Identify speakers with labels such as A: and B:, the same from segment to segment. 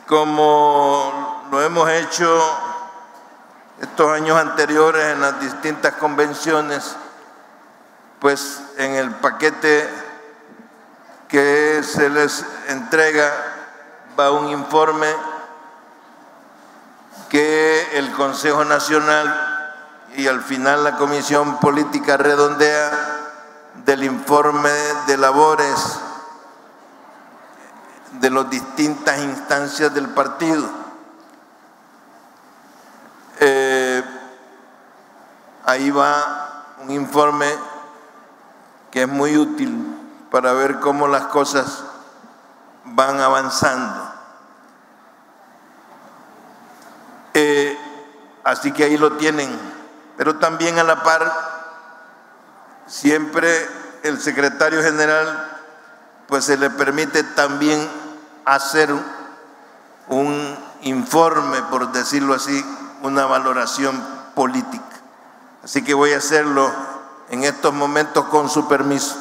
A: como lo hemos hecho estos años anteriores en las distintas convenciones, pues en el paquete que se les entrega va un informe que el Consejo Nacional y al final la Comisión Política redondea del informe de labores de las distintas instancias del partido. Ahí va un informe que es muy útil para ver cómo las cosas van avanzando. Así que ahí lo tienen, pero también a la par, siempre el secretario general pues se le permite también hacer un informe, por decirlo así, una valoración política. Así que voy a hacerlo en estos momentos con su permiso.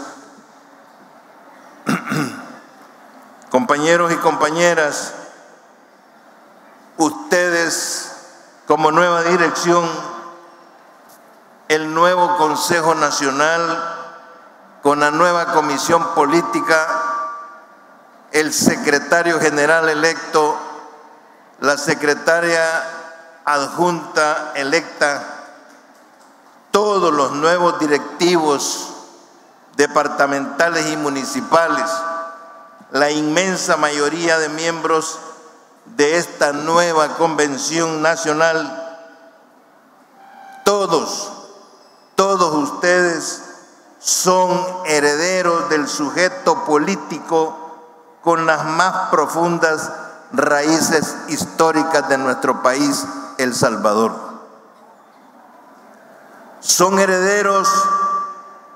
A: Compañeros y compañeras, ustedes como nueva dirección, el nuevo Consejo Nacional, con la nueva Comisión Política, el secretario general electo, la secretaria adjunta electa, todos los nuevos directivos departamentales y municipales, la inmensa mayoría de miembros de esta nueva Convención Nacional, todos ustedes son herederos del sujeto político con las más profundas raíces históricas de nuestro país, El Salvador. Son herederos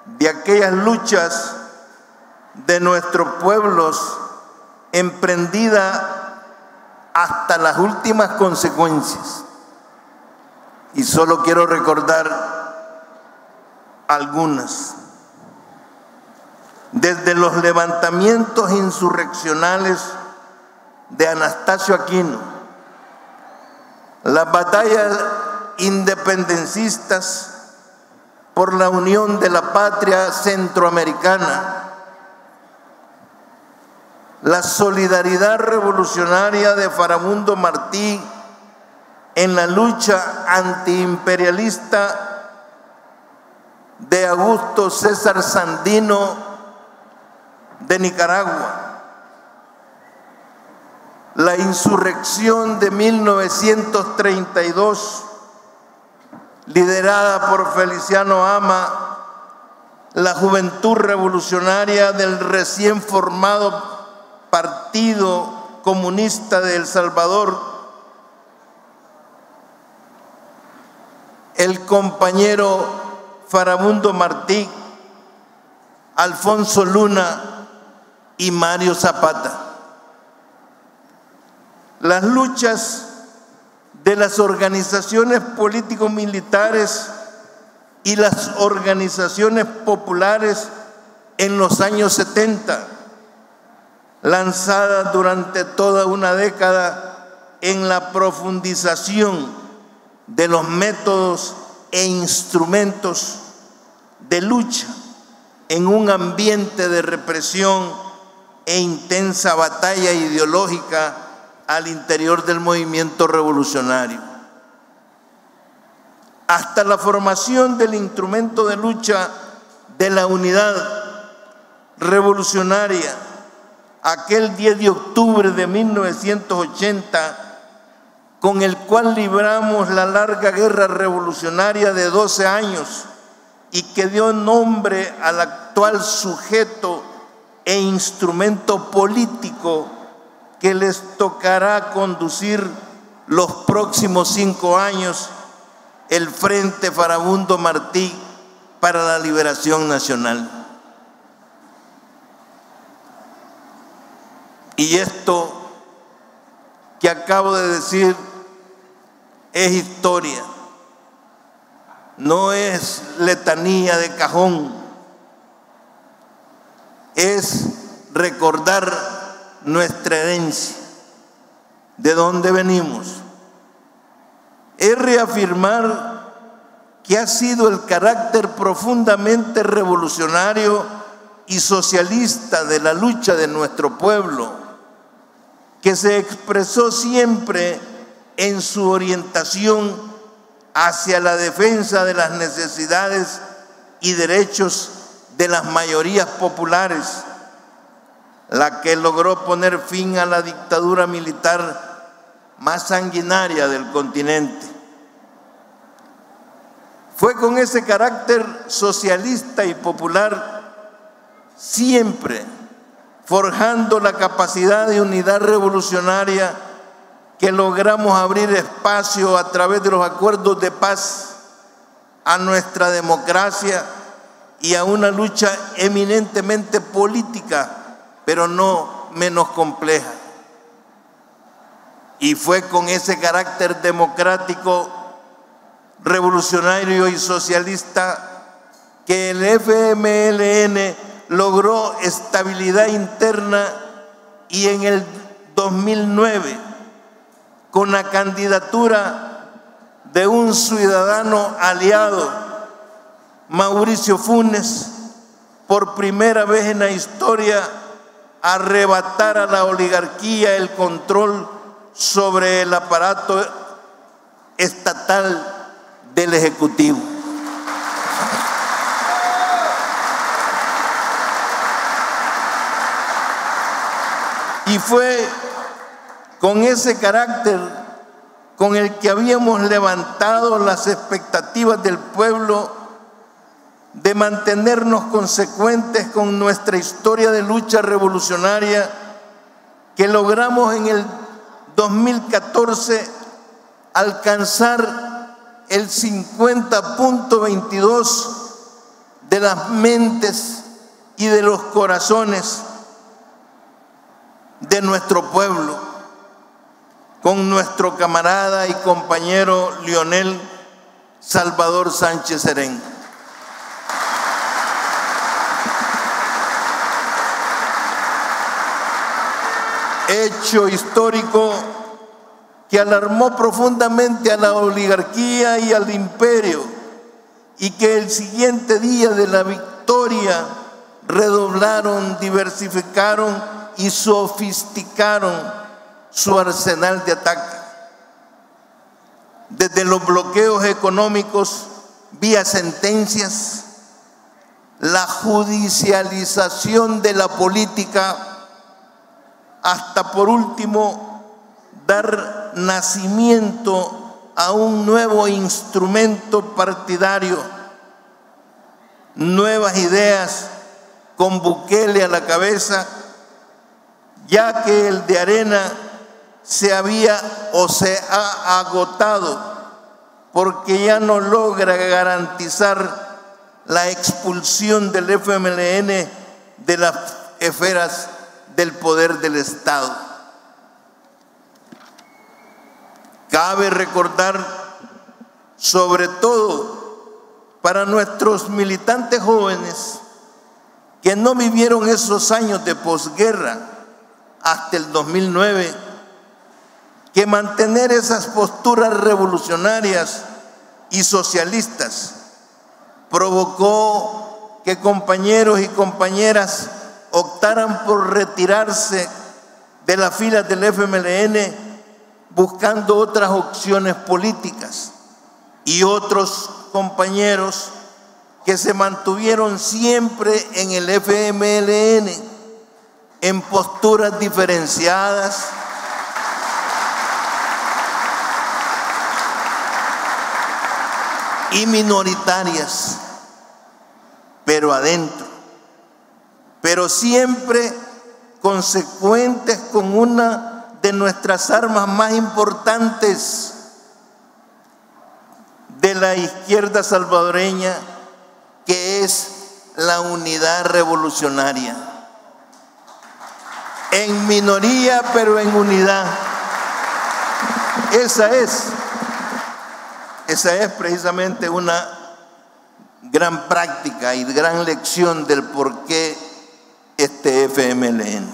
A: de aquellas luchas de nuestros pueblos emprendida hasta las últimas consecuencias. Y solo quiero recordar algunas. Desde los levantamientos insurreccionales de Anastasio Aquino, las batallas independencistas por la unión de la patria centroamericana, la solidaridad revolucionaria de Farabundo Martí en la lucha antiimperialista de Augusto César Sandino de Nicaragua, la insurrección de 1932 liderada por Feliciano Ama, la juventud revolucionaria del recién formado Partido Comunista de El Salvador, el compañero Farabundo Martí, Alfonso Luna y Mario Zapata. Las luchas de las organizaciones político-militares y las organizaciones populares en los años 70, lanzadas durante toda una década en la profundización de los métodos e instrumentos de lucha en un ambiente de represión e intensa batalla ideológica al interior del movimiento revolucionario, hasta la formación del instrumento de lucha de la unidad revolucionaria, aquel 10 de octubre de 1980, con el cual libramos la larga guerra revolucionaria de 12 años y que dio nombre al actual sujeto e instrumento político que les tocará conducir los próximos 5 años, el Frente Farabundo Martí para la Liberación Nacional. Y esto que acabo de decir es historia, no es letanía de cajón, es recordar nuestra herencia de dónde venimos. Es reafirmar que ha sido el carácter profundamente revolucionario y socialista de la lucha de nuestro pueblo, que se expresó siempre en su orientación hacia la defensa de las necesidades y derechos de las mayorías populares, la que logró poner fin a la dictadura militar más sanguinaria del continente. Fue con ese carácter socialista y popular, siempre forjando la capacidad de unidad revolucionaria, que logramos abrir espacio a través de los acuerdos de paz a nuestra democracia y a una lucha eminentemente política, pero no menos compleja. Y fue con ese carácter democrático, revolucionario y socialista que el FMLN logró estabilidad interna, y en el 2009, con la candidatura de un ciudadano aliado, Mauricio Funes, por primera vez en la historia, arrebatar a la oligarquía el control sobre el aparato estatal del Ejecutivo. Y fue con ese carácter con el que habíamos levantado las expectativas del pueblo de mantenernos consecuentes con nuestra historia de lucha revolucionaria, que logramos en el 2014 alcanzar el 50.22 de las mentes y de los corazones de nuestro pueblo, con nuestro camarada y compañero Leonel Salvador Sánchez Serén. Hecho histórico que alarmó profundamente a la oligarquía y al imperio, y que el siguiente día de la victoria redoblaron, diversificaron y sofisticaron su arsenal de ataque. Desde los bloqueos económicos vía sentencias, la judicialización de la política, hasta por último dar nacimiento a un nuevo instrumento partidario, nuevas ideas con Bukele a la cabeza, ya que el de Arena se había o se ha agotado, porque ya no logra garantizar la expulsión del FMLN de las esferas del poder del Estado. Cabe recordar, sobre todo para nuestros militantes jóvenes que no vivieron esos años de posguerra hasta el 2009, que mantener esas posturas revolucionarias y socialistas provocó que compañeros y compañeras optaran por retirarse de las filas del FMLN buscando otras opciones políticas, y otros compañeros que se mantuvieron siempre en el FMLN en posturas diferenciadas, y minoritarias, pero adentro, pero siempre consecuentes con una de nuestras armas más importantes de la izquierda salvadoreña, que es la unidad revolucionaria. En minoría, pero en unidad. Esa es precisamente una gran práctica y gran lección del por qué este FMLN.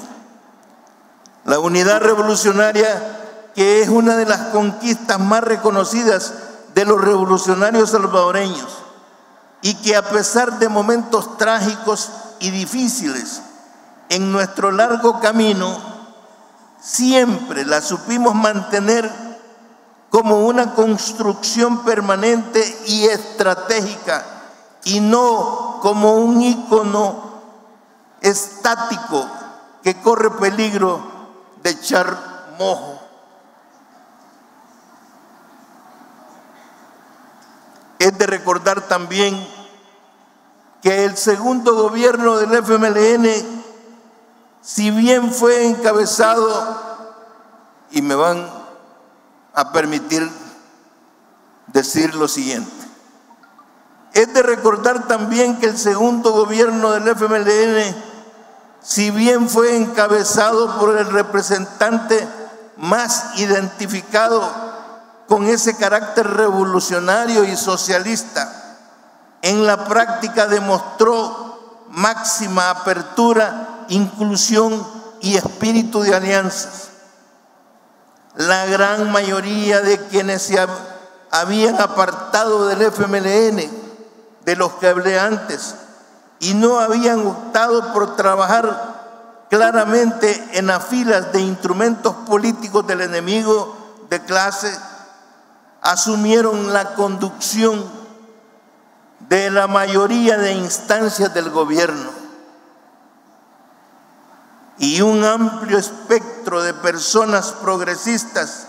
A: La unidad revolucionaria que es una de las conquistas más reconocidas de los revolucionarios salvadoreños y que a pesar de momentos trágicos y difíciles en nuestro largo camino, siempre la supimos mantener como una construcción permanente y estratégica y no como un ícono estático que corre peligro de echar mojo. Es de recordar también que el segundo gobierno del FMLN, si bien fue encabezado, y me van a permitir decir lo siguiente, es de recordar también que el segundo gobierno del FMLN, si bien fue encabezado por el representante más identificado con ese carácter revolucionario y socialista, en la práctica demostró máxima apertura, inclusión y espíritu de alianzas. La gran mayoría de quienes se habían apartado del FMLN, de los que hablé antes, y no habían optado por trabajar claramente en las filas de instrumentos políticos del enemigo de clase, asumieron la conducción de la mayoría de instancias del gobierno, y un amplio espectro de personas progresistas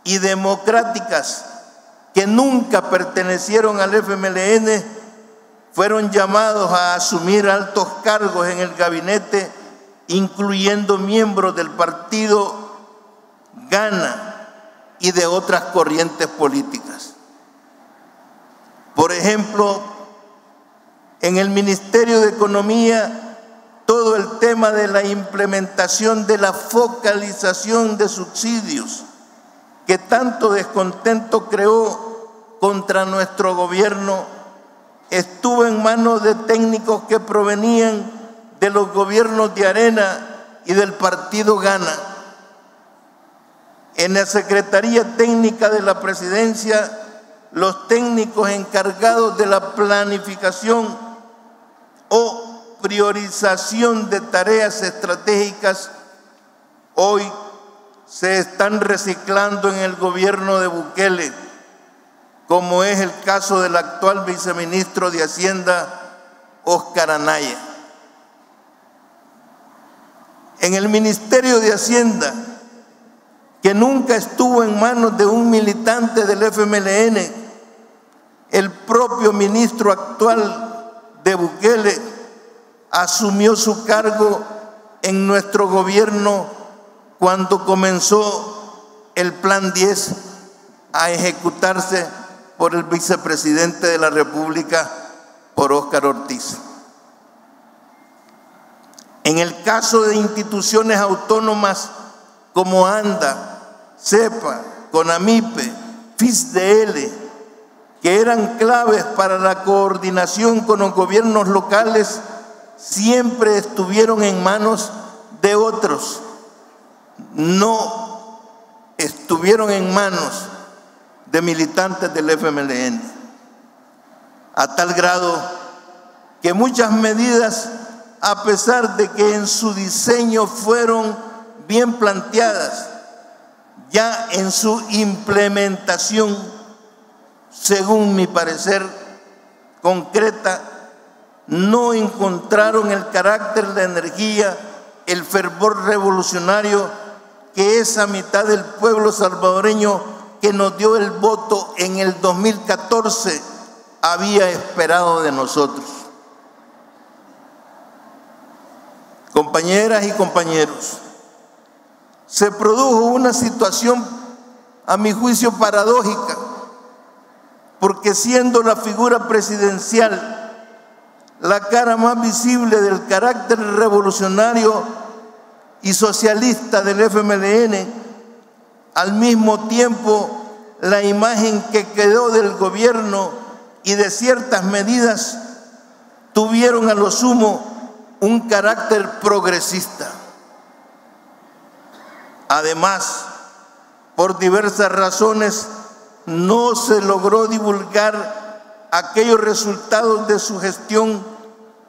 A: y democráticas que nunca pertenecieron al FMLN fueron llamados a asumir altos cargos en el gabinete, incluyendo miembros del partido Gana y de otras corrientes políticas. Por ejemplo, en el Ministerio de Economía, todo el tema de la implementación de la focalización de subsidios, que tanto descontento creó contra nuestro gobierno, estuvo en manos de técnicos que provenían de los gobiernos de Arena y del partido Gana. En la Secretaría Técnica de la Presidencia, los técnicos encargados de la planificación o priorización de tareas estratégicas hoy se están reciclando en el gobierno de Bukele, como es el caso del actual viceministro de Hacienda, Óscar Anaya. En el Ministerio de Hacienda, que nunca estuvo en manos de un militante del FMLN, el propio ministro actual de Bukele asumió su cargo en nuestro gobierno cuando comenzó el Plan 10 a ejecutarse por el vicepresidente de la República, por Óscar Ortiz. En el caso de instituciones autónomas como ANDA, CEPA, CONAMIPE, FISDL, que eran claves para la coordinación con los gobiernos locales, siempre estuvieron en manos de otros, no estuvieron en manos de militantes del FMLN, a tal grado que muchas medidas, a pesar de que en su diseño fueron bien planteadas, ya en su implementación, según mi parecer concreta, no encontraron el carácter, la energía, el fervor revolucionario que esa mitad del pueblo salvadoreño que nos dio el voto en el 2014 había esperado de nosotros. Compañeras y compañeros, se produjo una situación, a mi juicio, paradójica, porque siendo la figura presidencial la cara más visible del carácter revolucionario y socialista del FMLN, al mismo tiempo la imagen que quedó del gobierno y de ciertas medidas tuvieron a lo sumo un carácter progresista. Además, Por diversas razones no se logró divulgar aquellos resultados de su gestión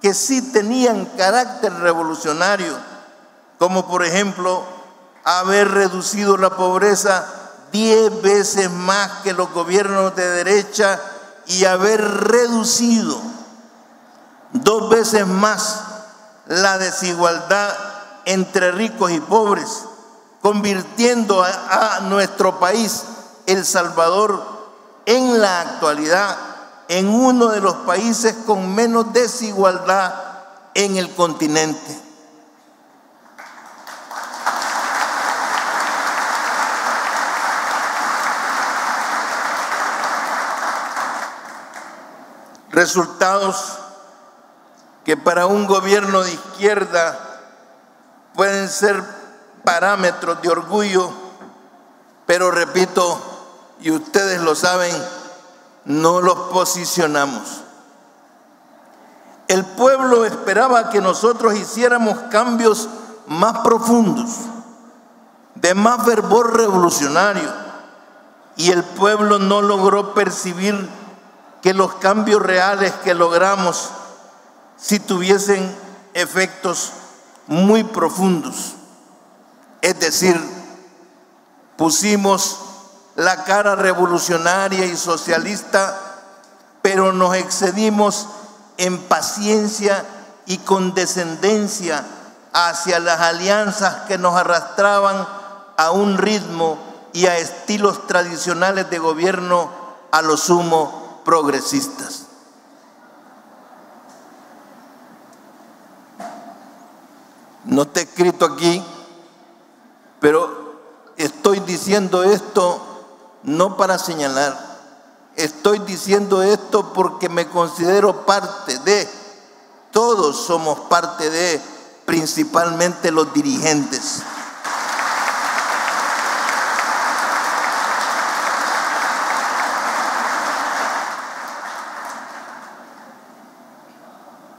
A: que sí tenían carácter revolucionario, como por ejemplo haber reducido la pobreza 10 veces más que los gobiernos de derecha y haber reducido 2 veces más la desigualdad entre ricos y pobres, convirtiendo a nuestro país, El Salvador, en la actualidad en uno de los países con menos desigualdad en el continente. Resultados que para un gobierno de izquierda pueden ser parámetros de orgullo, pero repito, y ustedes lo saben, no los posicionamos. El pueblo esperaba que nosotros hiciéramos cambios más profundos, de más fervor revolucionario, y el pueblo no logró percibir que los cambios reales que logramos si tuviesen efectos muy profundos. Es decir, pusimos la cara revolucionaria y socialista, pero nos excedimos en paciencia y condescendencia hacia las alianzas que nos arrastraban a un ritmo y a estilos tradicionales de gobierno, a lo sumo progresistas. No está escrito aquí, pero estoy diciendo esto no para señalar, estoy diciendo esto porque me considero parte de, todos somos parte de, principalmente los dirigentes.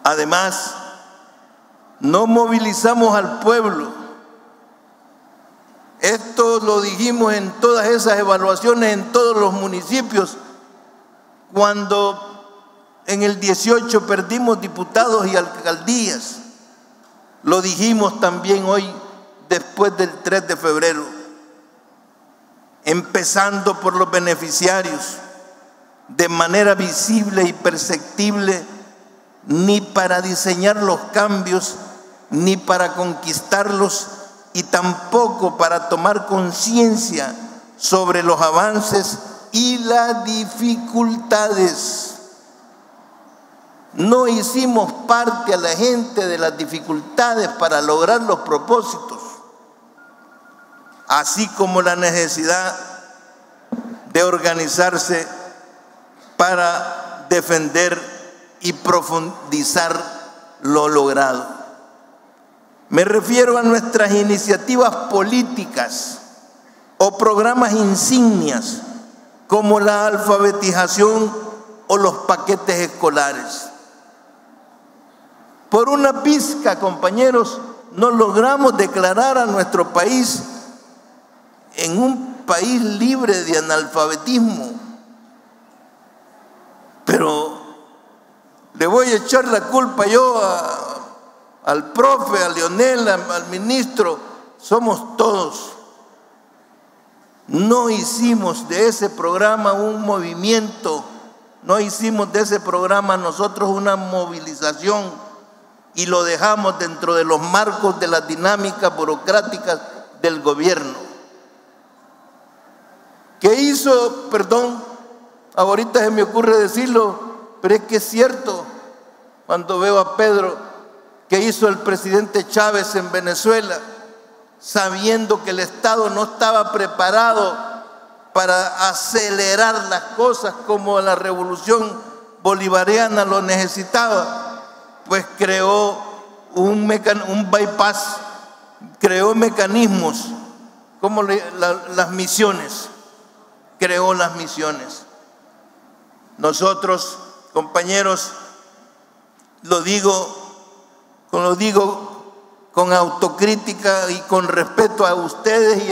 A: Además, no movilizamos al pueblo. Esto lo dijimos en todas esas evaluaciones en todos los municipios. Cuando en el 18 perdimos diputados y alcaldías, lo dijimos también hoy después del 3 de febrero. Empezando por los beneficiarios, de manera visible y perceptible, ni para diseñar los cambios, ni para conquistarlos, y tampoco para tomar conciencia sobre los avances y las dificultades. No hicimos parte a la gente de las dificultades para lograr los propósitos, así como la necesidad de organizarse para defender y profundizar lo logrado. Me refiero a nuestras iniciativas políticas o programas insignias como la alfabetización o los paquetes escolares. Por una pizca, compañeros, no logramos declarar a nuestro país en un país libre de analfabetismo. Pero le voy a echar la culpa yo al profe, a Leonel, al ministro, somos todos. No hicimos de ese programa un movimiento, no hicimos de ese programa nosotros una movilización y lo dejamos dentro de los marcos de las dinámicas burocráticas del gobierno. ¿Qué hizo? Perdón, ahorita se me ocurre decirlo, pero es que es cierto, cuando veo a Pedro, que hizo el presidente Chávez en Venezuela, sabiendo que el Estado no estaba preparado para acelerar las cosas como la revolución bolivariana lo necesitaba, pues creó un bypass, creó mecanismos como las misiones, creó las misiones. Nosotros, compañeros, lo digo con autocrítica y con respeto a ustedes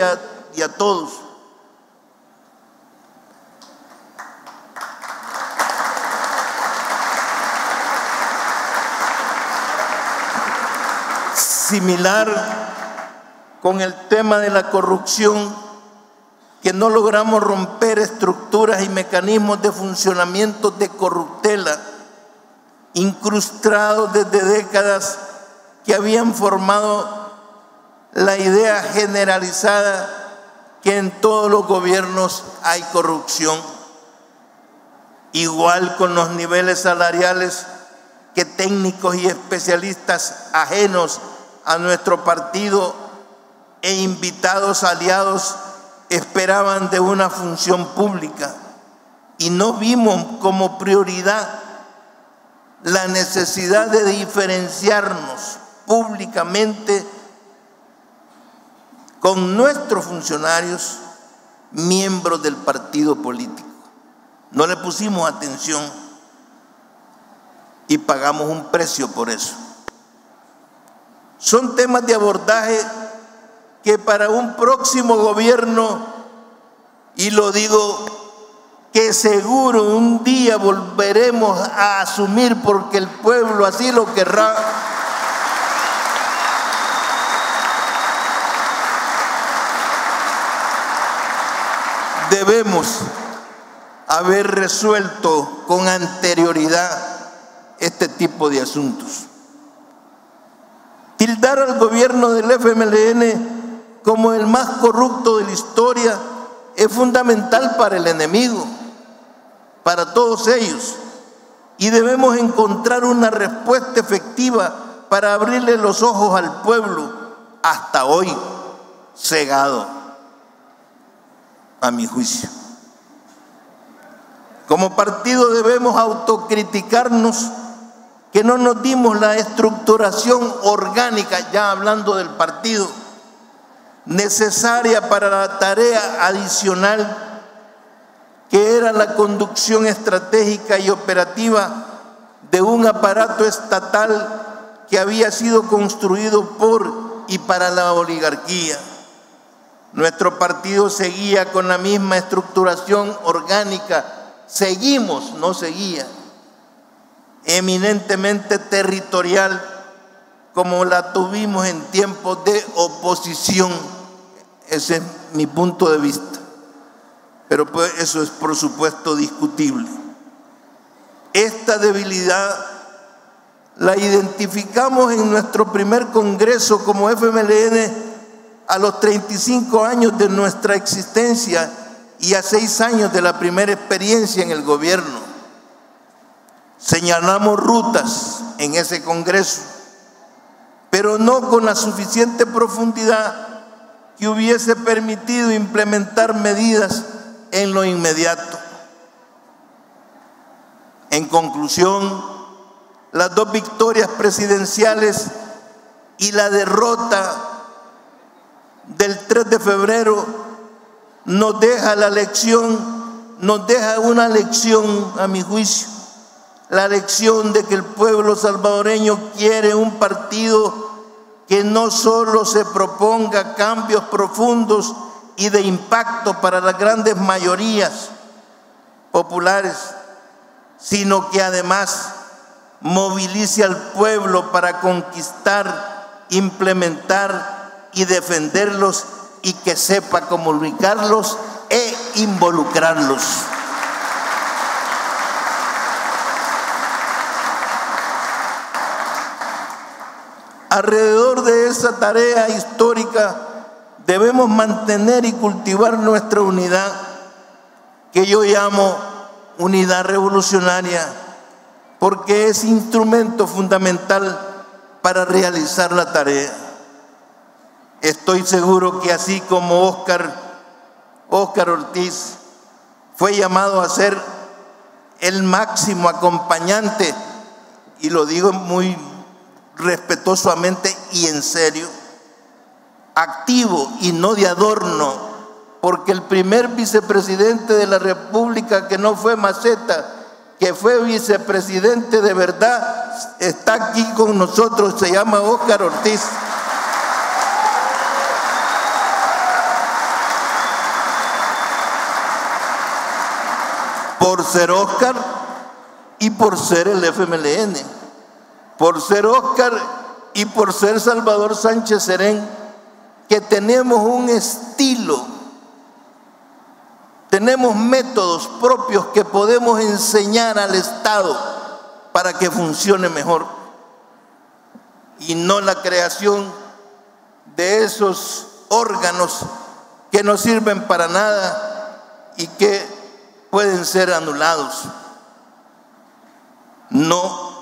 A: y a todos. Similar con el tema de la corrupción, que no logramos romper estructuras y mecanismos de funcionamiento de corruptela, incrustados desde décadas, que habían formado la idea generalizada que en todos los gobiernos hay corrupción. Igual con los niveles salariales que técnicos y especialistas ajenos a nuestro partido e invitados aliados esperaban de una función pública, y no vimos como prioridad la necesidad de diferenciarnos públicamente con nuestros funcionarios, miembros del partido político. No le pusimos atención y pagamos un precio por eso. Son temas de abordaje que para un próximo gobierno, y lo digo, que seguro un día volveremos a asumir porque el pueblo así lo querrá, debemos haber resuelto con anterioridad este tipo de asuntos. Tildar al gobierno del FMLN como el más corrupto de la historia es fundamental para el enemigo, para todos ellos, y debemos encontrar una respuesta efectiva para abrirle los ojos al pueblo, hasta hoy cegado, a mi juicio. Como partido debemos autocriticarnos que no nos dimos la estructuración orgánica, ya hablando del partido, necesaria para la tarea adicional que era la conducción estratégica y operativa de un aparato estatal que había sido construido por y para la oligarquía. Nuestro partido seguía con la misma estructuración orgánica, eminentemente territorial, como la tuvimos en tiempos de oposición. Ese es mi punto de vista, pero pues eso es por supuesto discutible. Esta debilidad la identificamos en nuestro primer congreso como FMLN a los 35 años de nuestra existencia y a 6 años de la primera experiencia en el gobierno. Señalamos rutas en ese congreso, pero no con la suficiente profundidad que hubiese permitido implementar medidas en lo inmediato. En conclusión, las 2 victorias presidenciales y la derrota del 3 de febrero nos deja una lección, a mi juicio, la lección de que el pueblo salvadoreño quiere un partido que no solo se proponga cambios profundos y de impacto para las grandes mayorías populares, sino que además movilice al pueblo para conquistar, implementar y defenderlos, y que sepa comunicarlos e involucrarlos. Alrededor de esa tarea histórica debemos mantener y cultivar nuestra unidad, que yo llamo unidad revolucionaria, porque es instrumento fundamental para realizar la tarea. Estoy seguro que así como Óscar Ortiz fue llamado a ser el máximo acompañante, y lo digo muy respetuosamente y en serio, activo y no de adorno, porque el primer vicepresidente de la República, que no fue Maceta, que fue vicepresidente de verdad, está aquí con nosotros, se llama Óscar Ortiz. Por ser Óscar y por ser el FMLN. Por ser Óscar y por ser Salvador Sánchez Serén, que tenemos un estilo, tenemos métodos propios que podemos enseñar al Estado para que funcione mejor, y no la creación de esos órganos que no sirven para nada y que pueden ser anulados. No,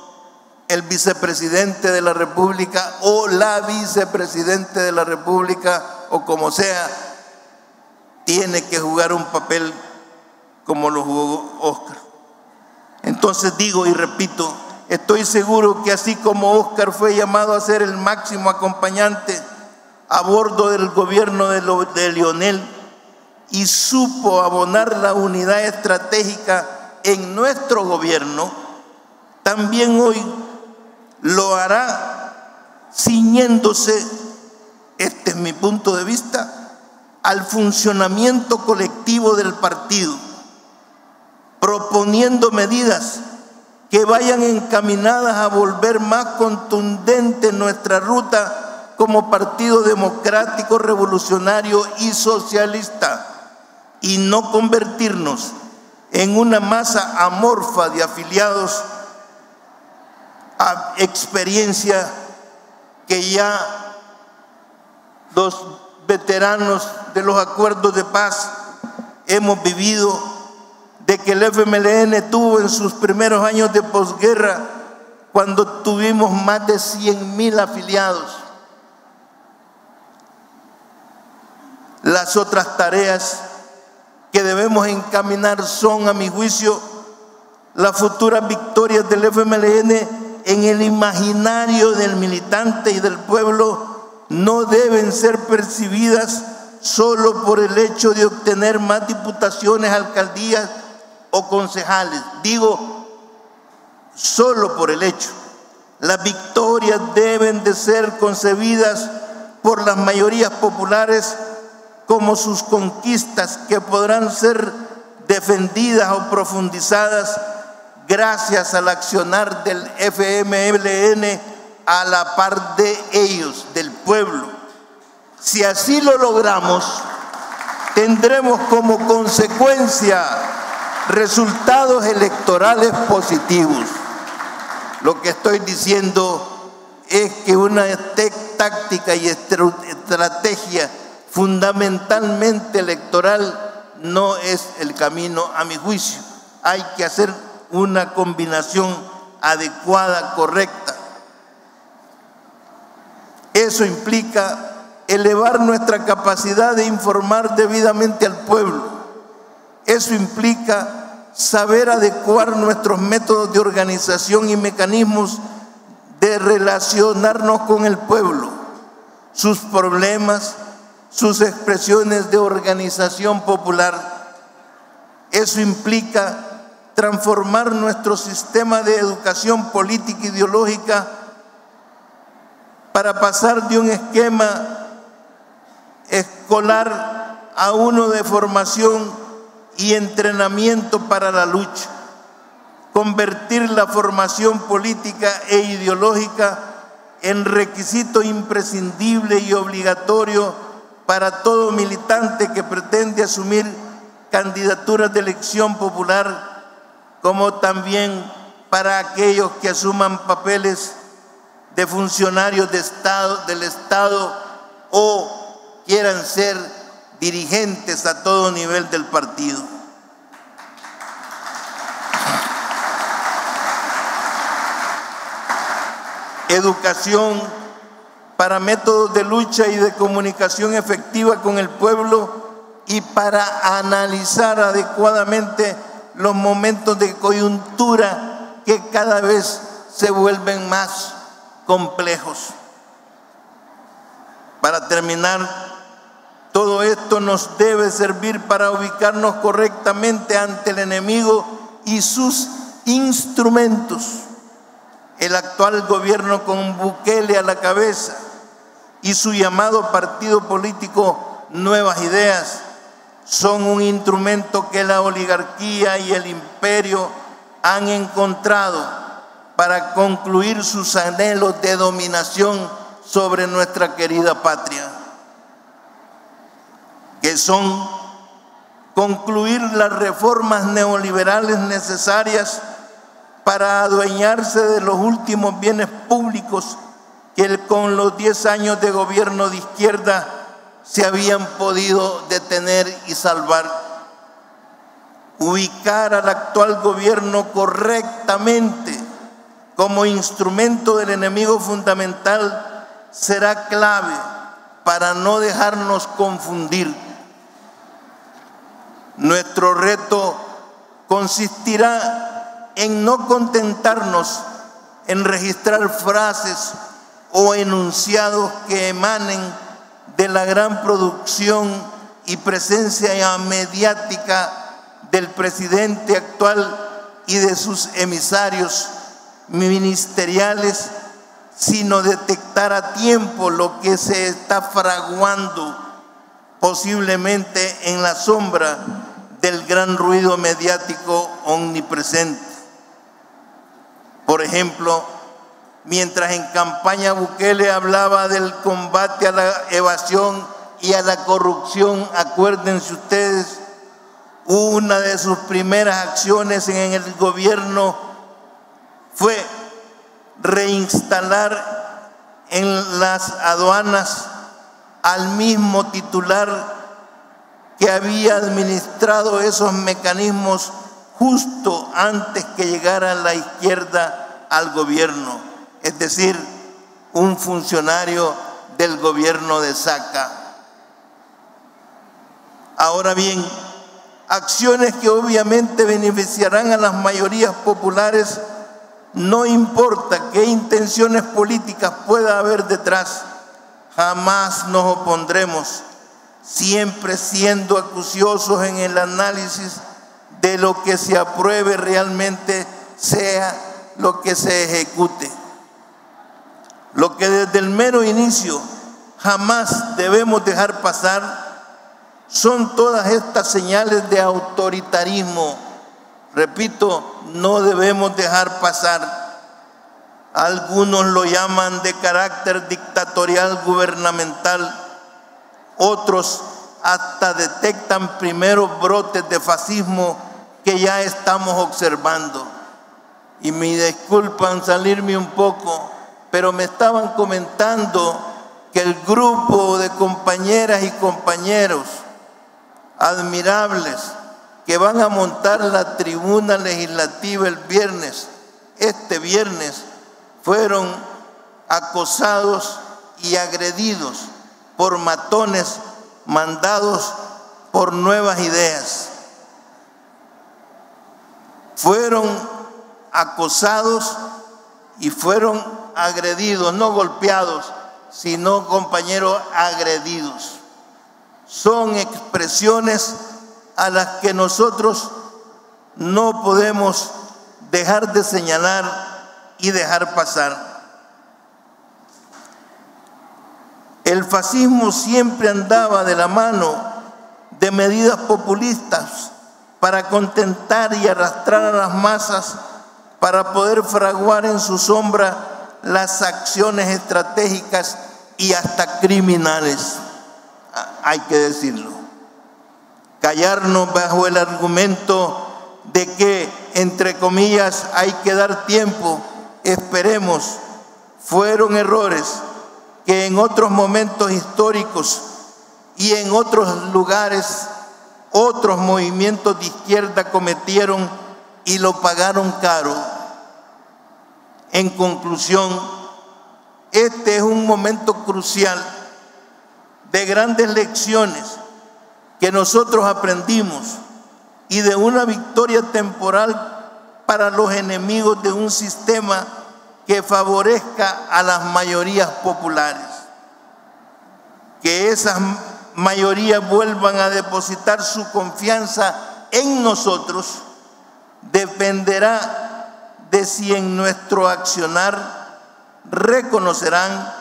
A: el vicepresidente de la República o la vicepresidente de la República, o como sea, tiene que jugar un papel como lo jugó Óscar. Entonces digo y repito, estoy seguro que así como Óscar fue llamado a ser el máximo acompañante a bordo del gobierno de Leonel y supo abonar la unidad estratégica en nuestro gobierno, también hoy lo hará ciñéndose, este es mi punto de vista, al funcionamiento colectivo del partido, proponiendo medidas que vayan encaminadas a volver más contundente nuestra ruta como partido democrático, revolucionario y socialista, y no convertirnos en una masa amorfa de afiliados a experiencia que ya los veteranos de los acuerdos de paz hemos vivido, de que el FMLN tuvo en sus primeros años de posguerra, cuando tuvimos más de 100,000 afiliados. Las otras tareas que debemos encaminar son, a mi juicio, las futuras victorias del FMLN en el imaginario del militante y del pueblo no deben ser percibidas solo por el hecho de obtener más diputaciones, alcaldías o concejales. Digo, solo por el hecho. Las victorias deben de ser concebidas por las mayorías populares como sus conquistas, que podrán ser defendidas o profundizadas gracias al accionar del FMLN a la par de ellos, del pueblo. Si así lo logramos, tendremos como consecuencia resultados electorales positivos. Lo que estoy diciendo es que una táctica y estrategia fundamentalmente electoral no es el camino, a mi juicio. Hay que hacer una combinación adecuada, correcta. Eso implica elevar nuestra capacidad de informar debidamente al pueblo. Eso implica saber adecuar nuestros métodos de organización y mecanismos de relacionarnos con el pueblo, sus problemas, sus expresiones de organización popular. Eso implica transformar nuestro sistema de educación política e ideológica para pasar de un esquema escolar a uno de formación y entrenamiento para la lucha. Convertir la formación política e ideológica en requisito imprescindible y obligatorio para todo militante que pretende asumir candidaturas de elección popular, como también para aquellos que asuman papeles de funcionarios del Estado o quieran ser dirigentes a todo nivel del partido. Educación para métodos de lucha y de comunicación efectiva con el pueblo y para analizar adecuadamente los momentos de coyuntura que cada vez se vuelven más complejos. Para terminar, todo esto nos debe servir para ubicarnos correctamente ante el enemigo y sus instrumentos. El actual gobierno con Bukele a la cabeza y su llamado partido político Nuevas Ideas son un instrumento que la oligarquía y el imperio han encontrado para concluir sus anhelos de dominación sobre nuestra querida patria, que son concluir las reformas neoliberales necesarias para adueñarse de los últimos bienes públicos que con los 10 años de gobierno de izquierda se habían podido detener y salvar. Ubicar al actual gobierno correctamente como instrumento del enemigo fundamental será clave para no dejarnos confundir. Nuestro reto consistirá en no contentarnos en registrar frases o enunciados que emanen de la gran producción y presencia mediática del presidente actual y de sus emisarios ministeriales, sino detectar a tiempo lo que se está fraguando posiblemente en la sombra del gran ruido mediático omnipresente. Por ejemplo, mientras en campaña Bukele hablaba del combate a la evasión y a la corrupción, acuérdense ustedes, una de sus primeras acciones en el gobierno fue reinstalar en las aduanas al mismo titular que había administrado esos mecanismos justo antes que llegara la izquierda al gobierno, es decir, un funcionario del gobierno de Saca. Ahora bien, acciones que obviamente beneficiarán a las mayorías populares, no importa qué intenciones políticas pueda haber detrás, jamás nos opondremos, siempre siendo acuciosos en el análisis de lo que se apruebe realmente sea lo que se ejecute. Lo que desde el mero inicio jamás debemos dejar pasar son todas estas señales de autoritarismo. Repito, no debemos dejar pasar. Algunos lo llaman de carácter dictatorial gubernamental, otros hasta detectan primeros brotes de fascismo que ya estamos observando. Y me disculpan salirme un poco, pero me estaban comentando que el grupo de compañeras y compañeros admirables que van a montar la tribuna legislativa este viernes, fueron acosados y agredidos por matones mandados por Nuevas Ideas. Fueron acosados y fueron agredidos, no golpeados, sino, compañeros, agredidos. Son expresiones a las que nosotros no podemos dejar de señalar y dejar pasar. El fascismo siempre andaba de la mano de medidas populistas para contentar y arrastrar a las masas para poder fraguar en su sombra las acciones estratégicas y hasta criminales. Hay que decirlo. Callarnos bajo el argumento de que, entre comillas, hay que dar tiempo, esperemos, fueron errores que en otros momentos históricos y en otros lugares, otros movimientos de izquierda cometieron y lo pagaron caro. En conclusión, este es un momento crucial de grandes lecciones que nosotros aprendimos y de una victoria temporal para los enemigos de un sistema que favorezca a las mayorías populares. Que esas mayorías vuelvan a depositar su confianza en nosotros dependerá de si en nuestro accionar reconocerán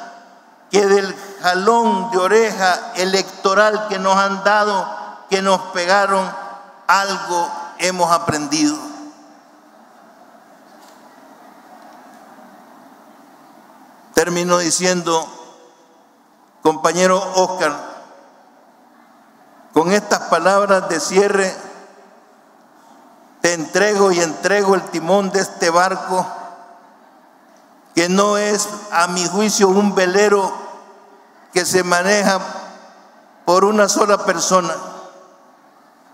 A: que del jalón de oreja electoral que nos han dado, que nos pegaron, algo hemos aprendido. Termino diciendo, compañero Oscar, con estas palabras de cierre, te entrego y entrego el timón de este barco, que no es, a mi juicio, un velero que se maneja por una sola persona,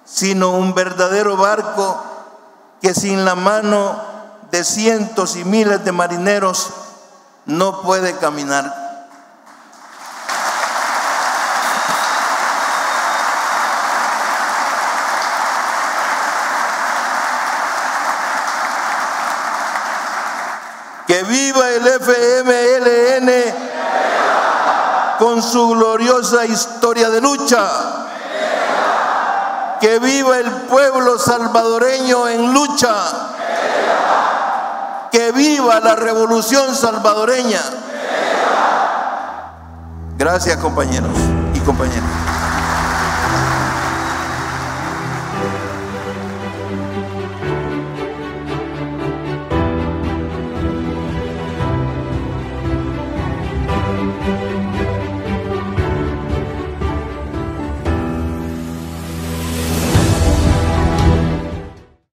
A: sino un verdadero barco que sin la mano de cientos y miles de marineros no puede caminar. Que viva el FMLN con su gloriosa historia de lucha. Que viva el pueblo salvadoreño en lucha. Que viva la revolución salvadoreña. Gracias, compañeros y compañeras.